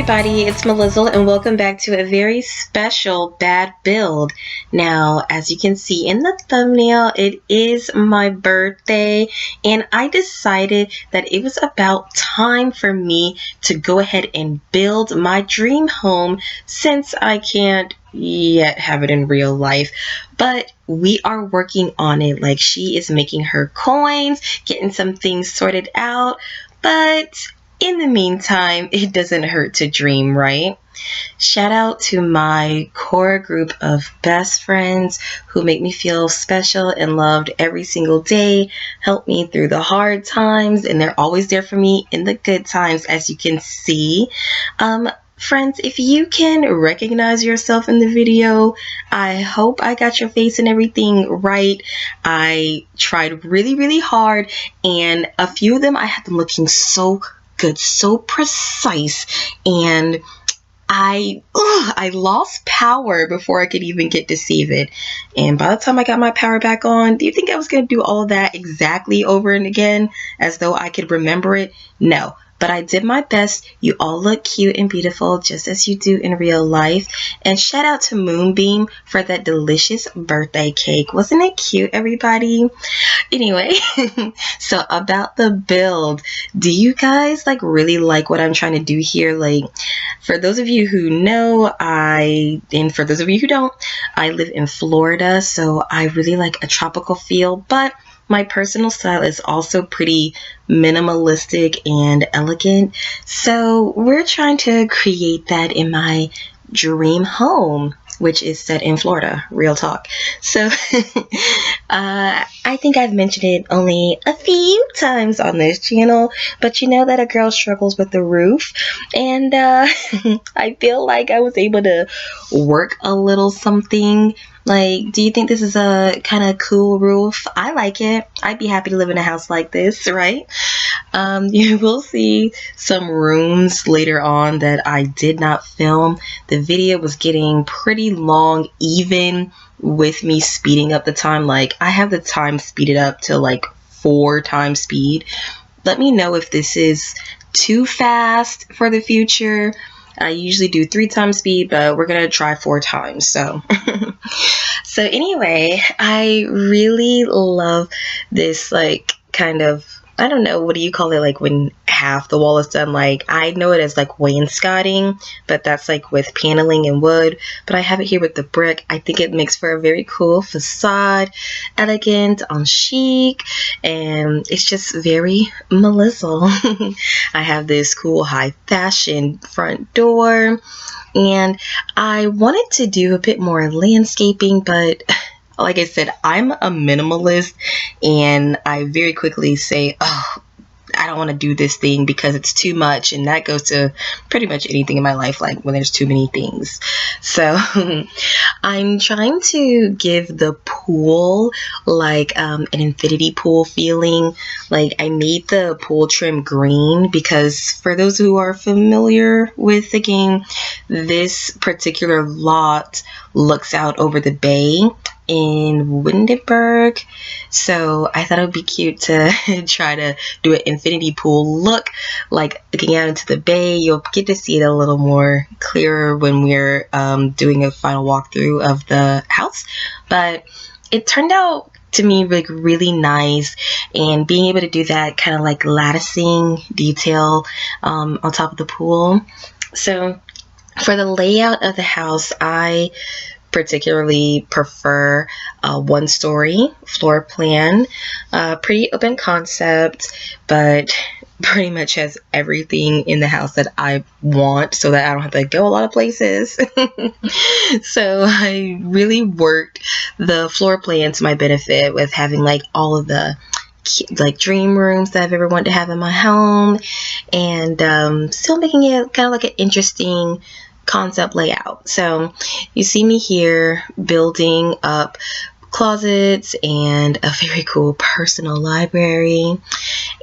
everybody, it's Melizzle and welcome back to a very special bad build. Now, as you can see in the thumbnail, it is my birthday and I decided that it was about time for me to go ahead and build my dream home since I can't yet have it in real life. But we are working on it. Like, she is making her coins, getting some things sorted out, but in the meantime, it doesn't hurt to dream, right? Shout out to my core group of best friends who make me feel special and loved every single day, help me through the hard times, and they're always there for me in the good times, as you can see. Friends, if you can recognize yourself in the video, I hope I got your face and everything right. I tried really, really hard, and a few of them, I had them looking so good, so precise, and I lost power before I could even get to save it. And by the time I got my power back on, do you think I was going to do all of that exactly over and again as though I could remember it? No. But I did my best. You all look cute and beautiful just as you do in real life. And shout out to Moonbeam for that delicious birthday cake. Wasn't it cute, everybody? Anyway, so about the build, do you guys really like what I'm trying to do here? Like, for those of you who know, and for those of you who don't, I live in Florida, so I really like a tropical feel, but my personal style is also pretty minimalistic and elegant, so we're trying to create that in my dream home, which is set in Florida, real talk. So I think I've mentioned it only a few times on this channel, but you know that a girl struggles with the roof, and I feel like I was able to work a little something. Like, do you think this is a kind of cool roof? I like it. I'd be happy to live in a house like this, right? You will see some rooms later on that I did not film. The video was getting pretty long, even with me speeding up the time. Like, I have the time speeded up to 4 times speed. Let me know if this is too fast for the future. I usually do 3 times speed, but we're gonna try 4 times. So so anyway, I really love this kind of, I don't know, what do you call it, when half the wall is done? I know it as wainscoting, but that's with paneling and wood, but I have it here with the brick. I think it makes for a very cool facade, elegant, on chic, and it's just very Melizzle. I have this cool high fashion front door, and I wanted to do a bit more landscaping, but like I said, I'm a minimalist, and I very quickly say, oh, I don't want to do this thing because it's too much, and that goes to pretty much anything in my life, when there's too many things. So I'm trying to give the pool an infinity pool feeling. I made the pool trim green because, for those who are familiar with the game, this particular lot looks out over the bay in Windenburg, so I thought it would be cute to try to do an infinity pool look, looking out into the bay. You'll get to see it a little more clearer when we're doing a final walkthrough of the house, but it turned out to me really nice, and being able to do that kind of latticing detail on top of the pool. So for the layout of the house, I particularly prefer a 1-story floor plan, pretty open concept, but pretty much has everything in the house that I want, so that I don't have to go a lot of places. So I really worked the floor plan to my benefit with having all of the dream rooms that I've ever wanted to have in my home, and still making it kind of an interesting concept layout. So you see me here building up closets and a very cool personal library,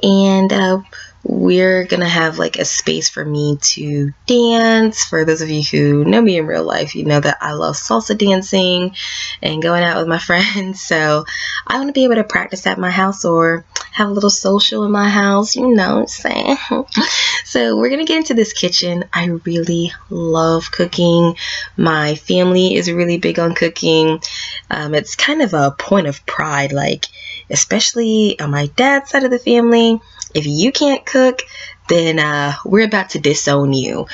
and we're gonna have like a space for me to dance. For those of you who know me in real life, you know that I love salsa dancing and going out with my friends. So I want to be able to practice at my house or have a little social in my house, you know what I'm saying? So we're gonna get into this kitchen. I really love cooking. My family is really big on cooking. It's kind of a point of pride, like especially on my dad's side of the family. If you can't cook, then we're about to disown you.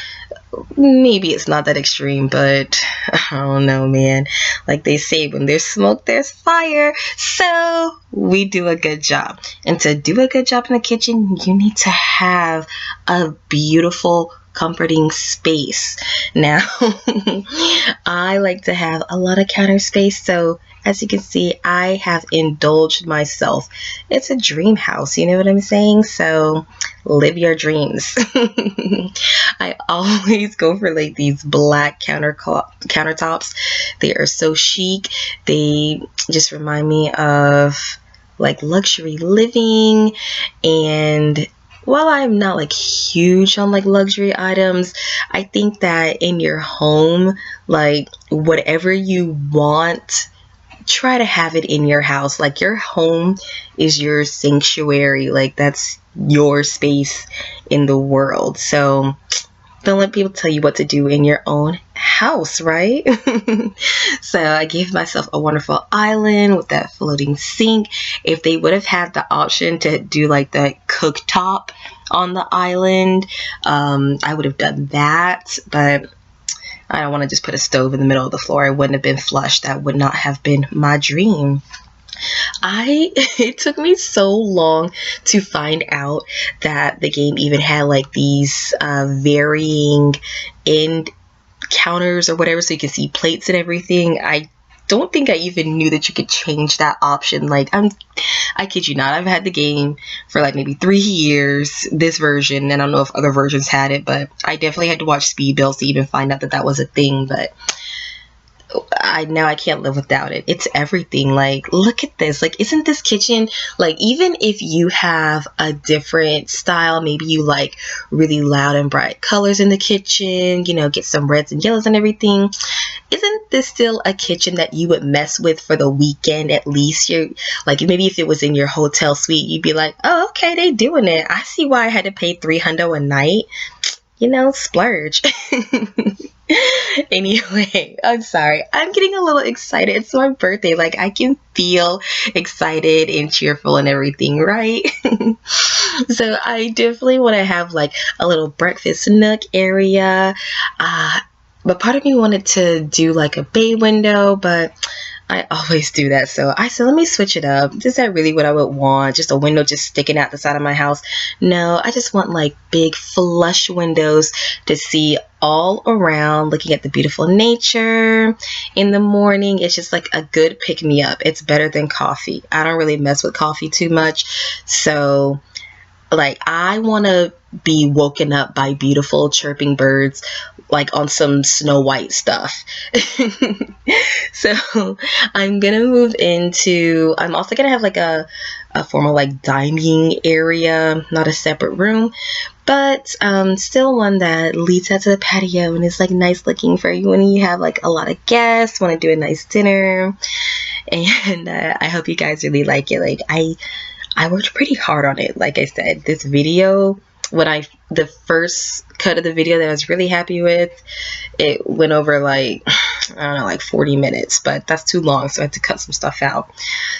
Maybe it's not that extreme, but I don't know, man. Like they say, when there's smoke, there's fire. So we do a good job. And to do a good job in the kitchen, you need to have a beautiful, comforting space. Now, I like to have a lot of counter space. So as you can see, I have indulged myself. It's a dream house, you know what I'm saying? So live your dreams. I always go for like these black countertops. They are so chic. They just remind me of like luxury living. And while I'm not like huge on like luxury items, I think that in your home, like whatever you want, try to have it in your house. Like your home is your sanctuary. Like that's your space in the world. So don't let people tell you what to do in your own house, right? So I gave myself a wonderful island with that floating sink. If they would have had the option to do like the cooktop on the island, I would have done that, but I don't want to just put a stove in the middle of the floor. It wouldn't have been flush. That would not have been my dream. It took me so long to find out that the game even had like these varying end counters or whatever, so you can see plates and everything. I don't think I even knew that you could change that option. Like I kid you not, I've had the game for like maybe 3 years, this version, and I don't know if other versions had it, but I definitely had to watch speed builds to even find out that that was a thing. But now I can't live without it. It's everything. Like, look at this. Like, isn't this kitchen, like, even if you have a different style, maybe you like really loud and bright colors in the kitchen, you know, get some reds and yellows and everything, isn't this still a kitchen that you would mess with for the weekend at least? You're like, maybe if it was in your hotel suite, you'd be like, oh, okay, they doing it. I see why I had to pay $300 a night. You know, splurge. Anyway, I'm sorry. I'm getting a little excited. It's my birthday. Like, I can feel excited and cheerful and everything, right? So I definitely want to have like a little breakfast nook area. But part of me wanted to do like a bay window, but I always do that. So I said, let me switch it up. Is that really what I would want? Just a window just sticking out the side of my house? No, I just want like big flush windows to see all around, looking at the beautiful nature in the morning. It's just like a good pick me up. It's better than coffee. I don't really mess with coffee too much. So like, I want to be woken up by beautiful chirping birds, like on some Snow White stuff. So I'm gonna move into, I'm also gonna have like a formal like dining area, not a separate room, but still one that leads out to the patio and is like nice looking for you when you have like a lot of guests, want to do a nice dinner. And I hope you guys really like it. Like, I worked pretty hard on it. Like I said, this video, the first cut of the video that I was really happy with, it went over like, I don't know, like 40 minutes, but that's too long, so I had to cut some stuff out.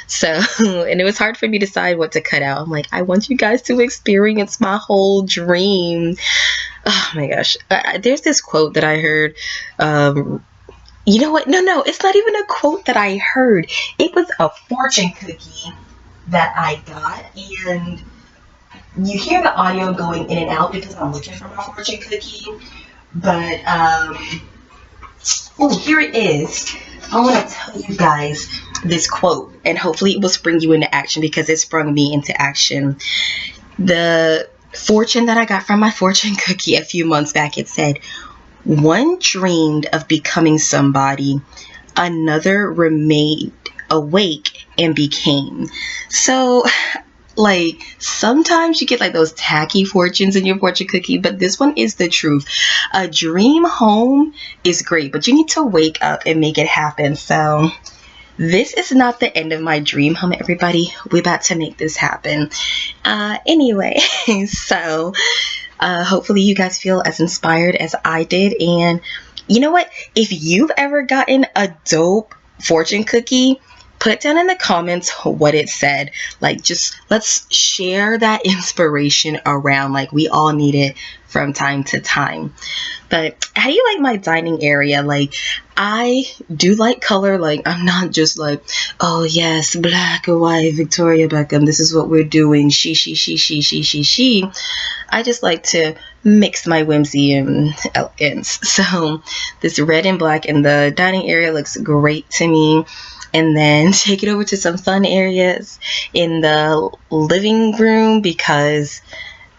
So, and it was hard for me to decide what to cut out. I'm like, I want you guys to experience my whole dream. Oh my gosh. There's this quote that I heard, you know what? No, it's not even a quote that I heard. It was a fortune cookie that I got, and you hear the audio going in and out because I'm looking for my fortune cookie. But oh, here it is. I want to tell you guys this quote, and hopefully it will spring you into action, because it sprung me into action. The fortune that I got from my fortune cookie a few months back, it said, "One dreamed of becoming somebody, another remained awake and became." So Like, sometimes you get like those tacky fortunes in your fortune cookie, but this one is the truth. A dream home is great, but you need to wake up and make it happen. So this is not the end of my dream home, everybody. We're about to make this happen. Anyway, so hopefully you guys feel as inspired as I did. And you know what? If you've ever gotten a dope fortune cookie, put down in the comments what it said. Like, just let's share that inspiration around. Like, we all need it from time to time. But how do you like my dining area? Like, I do like color. Like, I'm not just like, oh yes, black or white, Victoria Beckham, this is what we're doing. She. I just like to mix my whimsy and elegance. So this red and black in the dining area looks great to me. And then take it over to some fun areas in the living room, because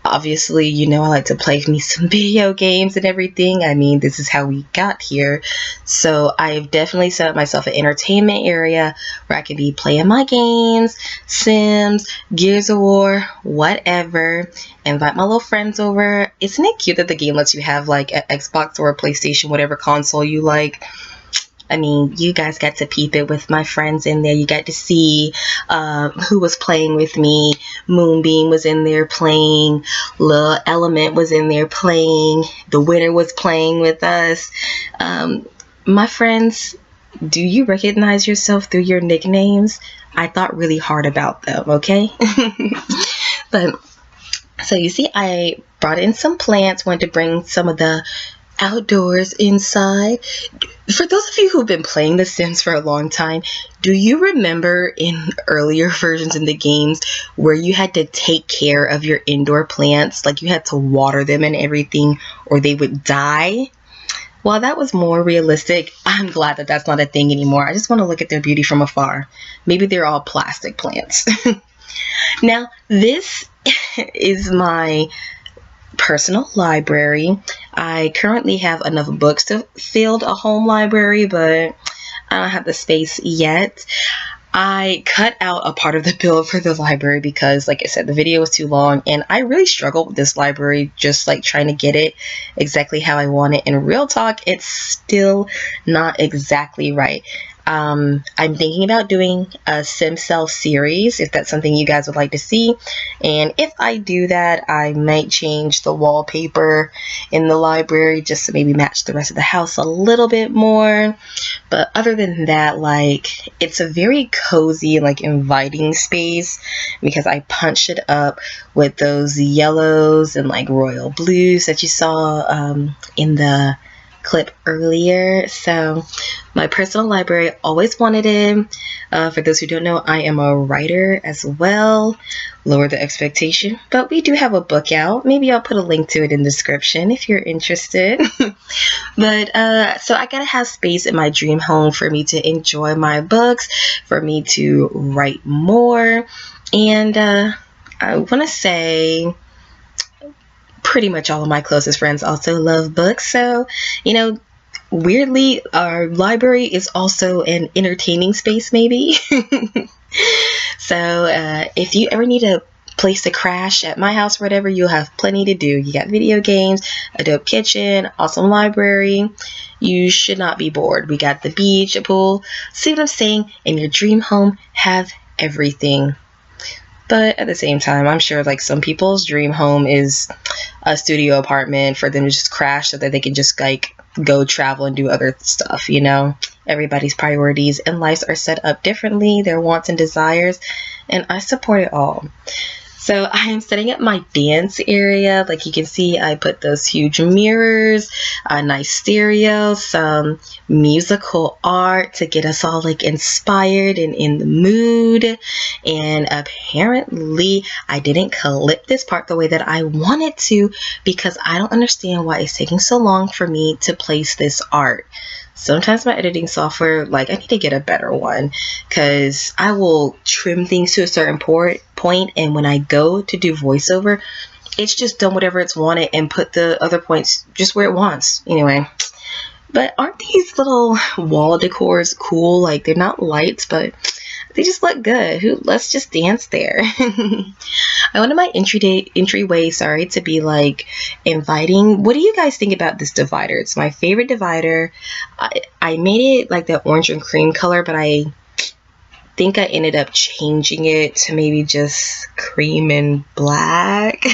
obviously, you know, I like to play me some video games and everything. I mean, this is how we got here. So I've definitely set up myself an entertainment area where I can be playing my games, Sims, Gears of War, whatever. Invite my little friends over. Isn't it cute that the game lets you have like an Xbox or a PlayStation, whatever console you like? I mean, you guys got to peep it with my friends in there. You got to see who was playing with me. Moonbeam was in there playing. Lil Element was in there playing. The Winner was playing with us. My friends, do you recognize yourself through your nicknames? I thought really hard about them, okay? But, so you see, I brought in some plants. Wanted to bring some of the outdoors inside. For those of you who've been playing The Sims for a long time, do you remember in earlier versions in the games where you had to take care of your indoor plants? Like, you had to water them and everything, or they would die? Well, that was more realistic. I'm glad that that's not a thing anymore. I just want to look at their beauty from afar. Maybe they're all plastic plants. Now, this is my personal library. I currently have enough books to fill a home library, but I don't have the space yet. I cut out a part of the build for the library because, like I said, the video was too long, and I really struggled with this library, just like trying to get it exactly how I want it. In real talk, it's still not exactly right. I'm thinking about doing a SimCell series, if that's something you guys would like to see. And if I do that, I might change the wallpaper in the library just to maybe match the rest of the house a little bit more. But other than that, like, it's a very cozy, like, inviting space because I punched it up with those yellows and like royal blues that you saw in the clip earlier. So my personal library, always wanted it. For those who don't know, I am a writer as well. Lower the expectation, but we do have a book out. Maybe I'll put a link to it in the description if you're interested. But so I gotta have space in my dream home for me to enjoy my books, for me to write more. And I want to say pretty much all of my closest friends also love books. So, you know, weirdly, our library is also an entertaining space, maybe. So if you ever need a place to crash at my house or whatever, you'll have plenty to do. You got video games, a dope kitchen, awesome library. You should not be bored. We got the beach, a pool. See what I'm saying? In your dream home, have everything. But at the same time, I'm sure like some people's dream home is a studio apartment for them to just crash so that they can just like go travel and do other stuff, you know? Everybody's priorities and lives are set up differently, their wants and desires, and I support it all. So I am setting up my dance area. Like you can see, I put those huge mirrors, a nice stereo, some musical art to get us all like inspired and in the mood. And apparently I didn't clip this part the way that I wanted to because I don't understand why it's taking so long for me to place this art. Sometimes my editing software, like, I need to get a better one because I will trim things to a certain point, and when I go to do voiceover, it's just done whatever it's wanted and put the other points just where it wants. Anyway, but aren't these little wall decors cool? Like, they're not lights, but they just look good. Let's just dance there. I wanted my entryway, to be like inviting. What do you guys think about this divider? It's my favorite divider. I made it like the orange and cream color, but I think I ended up changing it to maybe just cream and black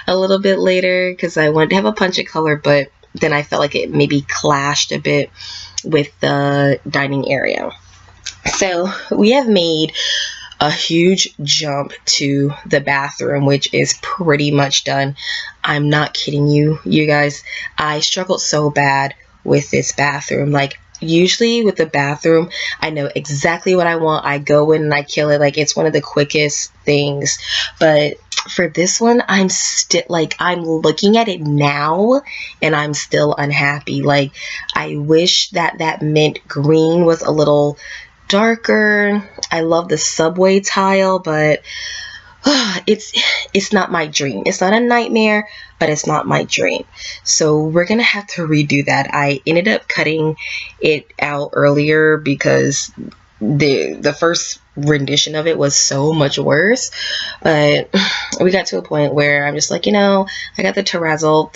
a little bit later because I wanted to have a punch of color, but then I felt like it maybe clashed a bit with the dining area. So we have made a huge jump to the bathroom, which is pretty much done. I'm not kidding you, you guys. I struggled so bad with this bathroom. Like, usually with the bathroom, I know exactly what I want. I go in and I kill it. Like, it's one of the quickest things. But for this one, I'm still like, I'm looking at it now and I'm still unhappy. Like, I wish that mint green was a little darker. I love the subway tile, but it's not my dream. It's not a nightmare, but it's not my dream. So we're gonna have to redo that. I ended up cutting it out earlier because the first rendition of it was so much worse. But we got to a point where I'm just like, I got the terrazzo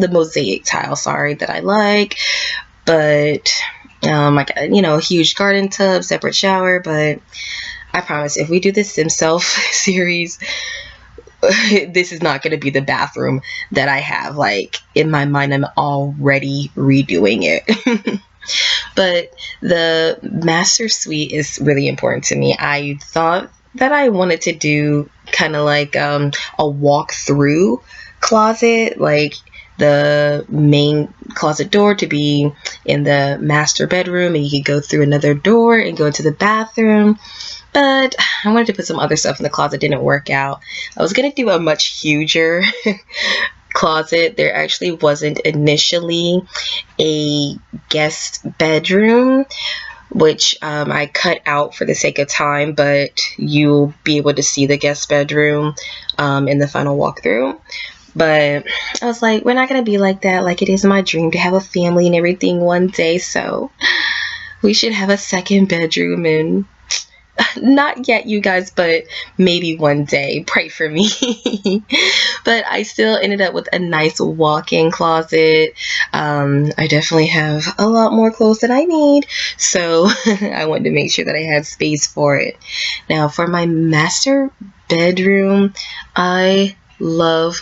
the mosaic tile, that I like, but I got, a huge garden tub, separate shower. But I promise, if we do this Sim Self series, this is not going to be the bathroom that I have. Like, in my mind, I'm already redoing it. But the master suite is really important to me. I thought that I wanted to do kind of like a walk-through closet, like the main closet door to be in the master bedroom, and you could go through another door and go into the bathroom. But I wanted to put some other stuff in the closet. Didn't work out. I was going to do a much huger closet. There actually wasn't initially a guest bedroom, which I cut out for the sake of time, but you'll be able to see the guest bedroom in the final walkthrough. But I was like, we're not going to be like that. Like, it is my dream to have a family and everything one day, so we should have a second bedroom. And not yet, you guys, but maybe one day. Pray for me. But I still ended up with a nice walk-in closet. I definitely have a lot more clothes than I need, so I wanted to make sure that I had space for it. Now, for my master bedroom, I love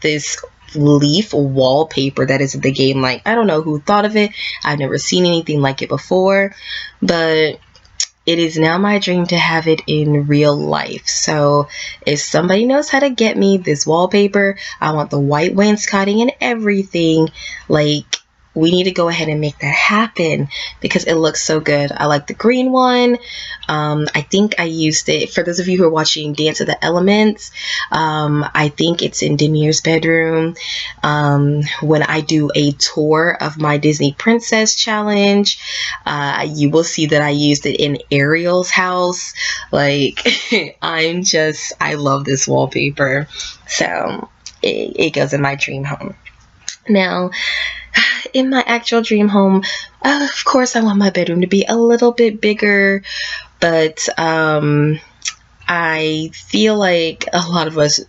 this leaf wallpaper that is in the game. Like, I don't know who thought of it. I've never seen anything like it before, but it is now my dream to have it in real life. So if somebody knows how to get me this wallpaper, I want the white wainscoting and everything. Like, we need to go ahead and make that happen because it looks so good. I like the green one. I think I used it, for those of you who are watching Dance of the Elements, I think it's in Demir's bedroom. When I do a tour of my Disney Princess Challenge, you will see that I used it in Ariel's house. Like, I love this wallpaper. So it goes in my dream home. Now, in my actual dream home, of course, I want my bedroom to be a little bit bigger, but I feel like a lot of us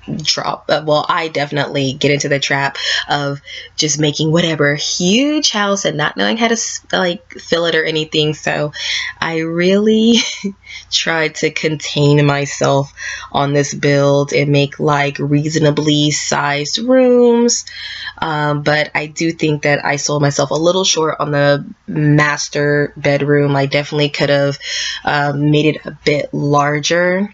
I definitely get into the trap of just making whatever huge house and not knowing how to like fill it or anything. So I really tried to contain myself on this build and make like reasonably sized rooms. But I do think that I sold myself a little short on the master bedroom. I definitely could have made it a bit larger.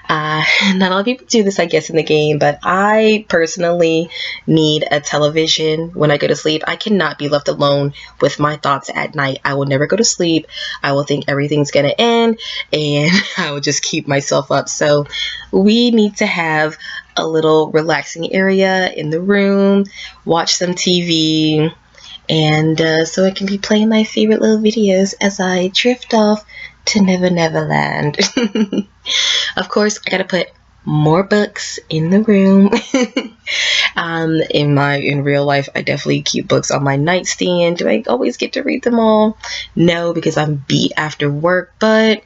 Not a lot of people do this, I guess, in the game, but I personally need a television when I go to sleep. I cannot be left alone with my thoughts at night. I will never go to sleep. I will think everything's going to end, and I will just keep myself up. So we need to have a little relaxing area in the room, watch some TV, and so I can be playing my favorite little videos as I drift off to Never Never Land. Of course, I gotta put more books in the room. In real life, I definitely keep books on my nightstand. Do I always get to read them all? No, because I'm beat after work, but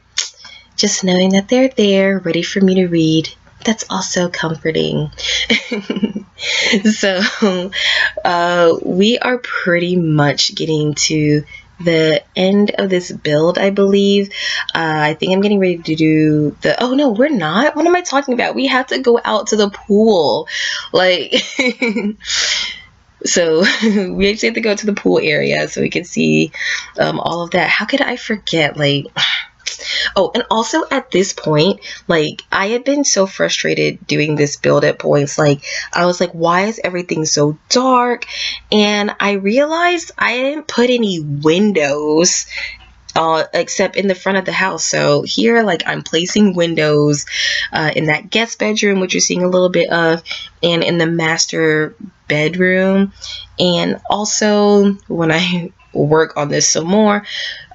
just knowing that they're there ready for me to read, that's also comforting. So we are pretty much getting to the end of this build, I believe. I think I'm getting ready to do the, oh no, we're not. What am I talking about? We have to go out to the pool. Like, so we actually have to go to the pool area so we can see all of that. How could I forget? Like, oh, and also at this point, like, I had been so frustrated doing this build at points. Like, I was like, why is everything so dark? And I realized I didn't put any windows except in the front of the house. So here, like, I'm placing windows in that guest bedroom, which you're seeing a little bit of, and in the master bedroom. And also, when I work on this some more,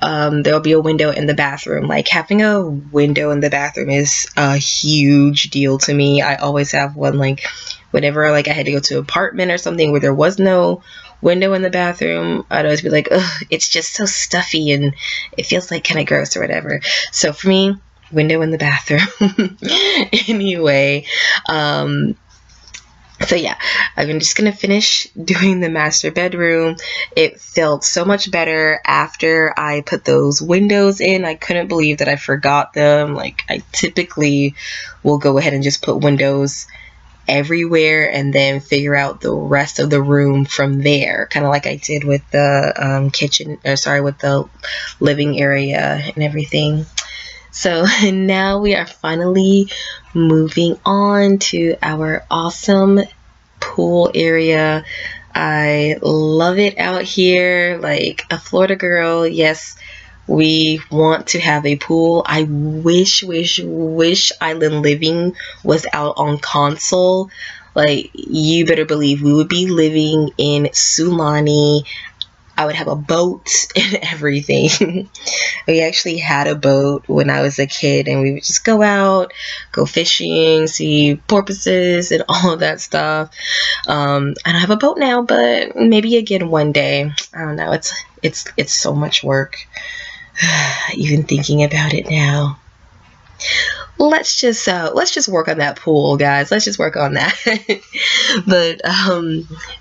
there'll be a window in the bathroom. Like, having a window in the bathroom is a huge deal to me. I always have one, like, whenever, like, I had to go to an apartment or something where there was no window in the bathroom, I'd always be like, ugh, it's just so stuffy and it feels like kind of gross or whatever. So for me, window in the bathroom. Anyway, so yeah, I'm just going to finish doing the master bedroom. It felt so much better after I put those windows in. I couldn't believe that I forgot them. Like, I typically will go ahead and just put windows everywhere and then figure out the rest of the room from there, kind of like I did with the with the living area and everything. So now we are finally moving on to our awesome pool area. I love it out here, like a Florida girl. Yes, we want to have a pool. I wish Island Living was out on console. Like, you better believe we would be living in Sulani. I would have a boat and everything. We actually had a boat when I was a kid, and we would just go out, go fishing, see porpoises and all of that stuff. I don't have a boat now, but maybe again one day. I don't know. It's so much work. Even thinking about it now. Let's just work on that pool, guys. Let's just work on that. But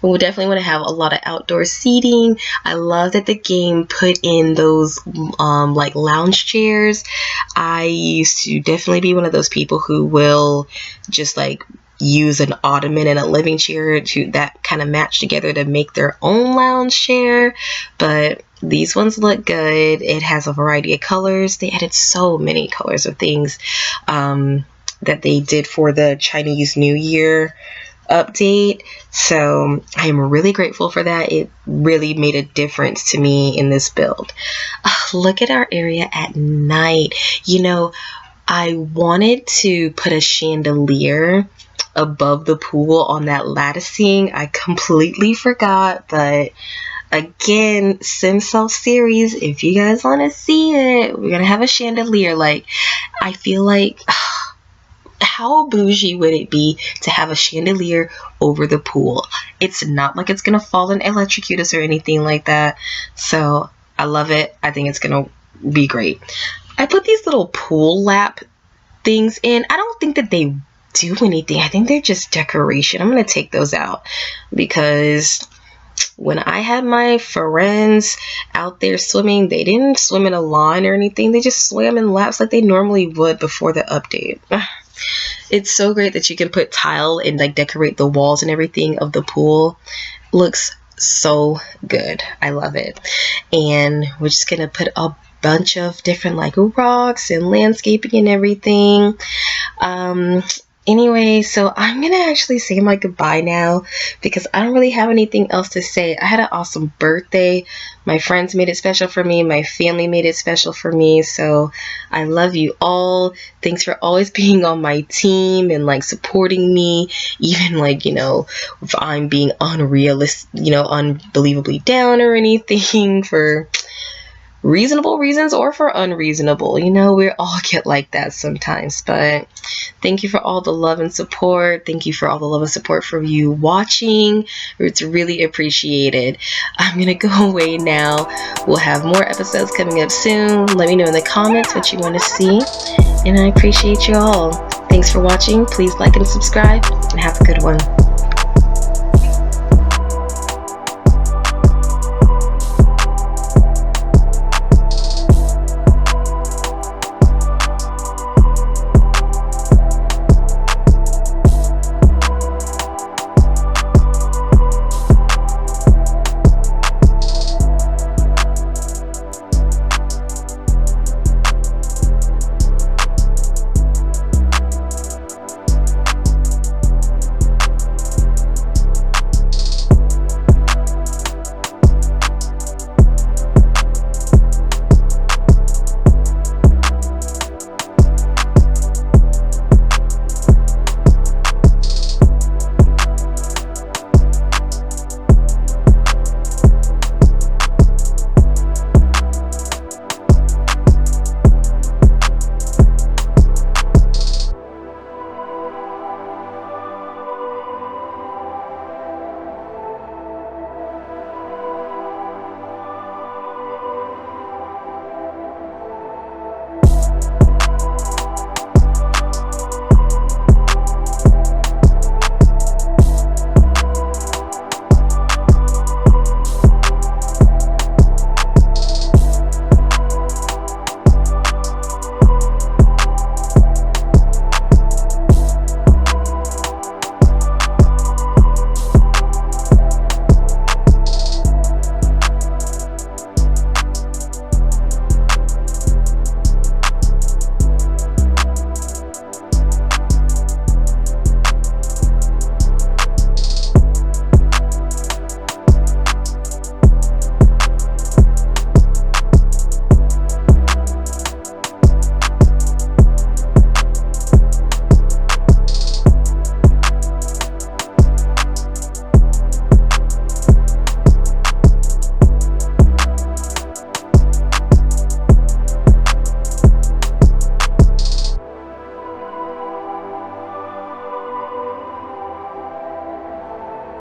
we'll definitely want to have a lot of outdoor seating. I love that the game put in those like lounge chairs. I used to definitely be one of those people who will just like use an ottoman and a living chair to that kind of match together to make their own lounge chair. But these ones look good. It has a variety of colors. They added so many colors of things that they did for the Chinese New Year update. So I'm really grateful for that. It really made a difference to me in this build. Look at our area at night. You know, I wanted to put a chandelier above the pool on that latticing. I completely forgot, but again, SimSelf series, if you guys want to see it, we're gonna have a chandelier. Like, I feel like how bougie would it be to have a chandelier over the pool? It's not like it's gonna fall and electrocute us or anything like that. So I love it. I think it's gonna be great. I put these little pool lap things in. I don't think that they do anything. I think they're just decoration. I'm gonna take those out because when I had my friends out there swimming, they didn't swim in a line or anything. They just swam in laps like they normally would before the update. It's so great that you can put tile and like decorate the walls and everything of the pool. Looks so good. I love it. And we're just gonna put a bunch of different like rocks and landscaping and everything. Anyway, so I'm going to actually say my goodbye now because I don't really have anything else to say. I had an awesome birthday. My friends made it special for me. My family made it special for me. So I love you all. Thanks for always being on my team and like supporting me. Even like, you know, if I'm being unrealistic, you know, unbelievably down or anything, for reasonable reasons or for unreasonable. You know, we all get like that sometimes. But thank you for all the love and support. Thank you for all the love and support from you watching. It's really appreciated. I'm going to go away now. We'll have more episodes coming up soon. Let me know in the comments what you want to see. And I appreciate you all. Thanks for watching. Please like and subscribe, and have a good one.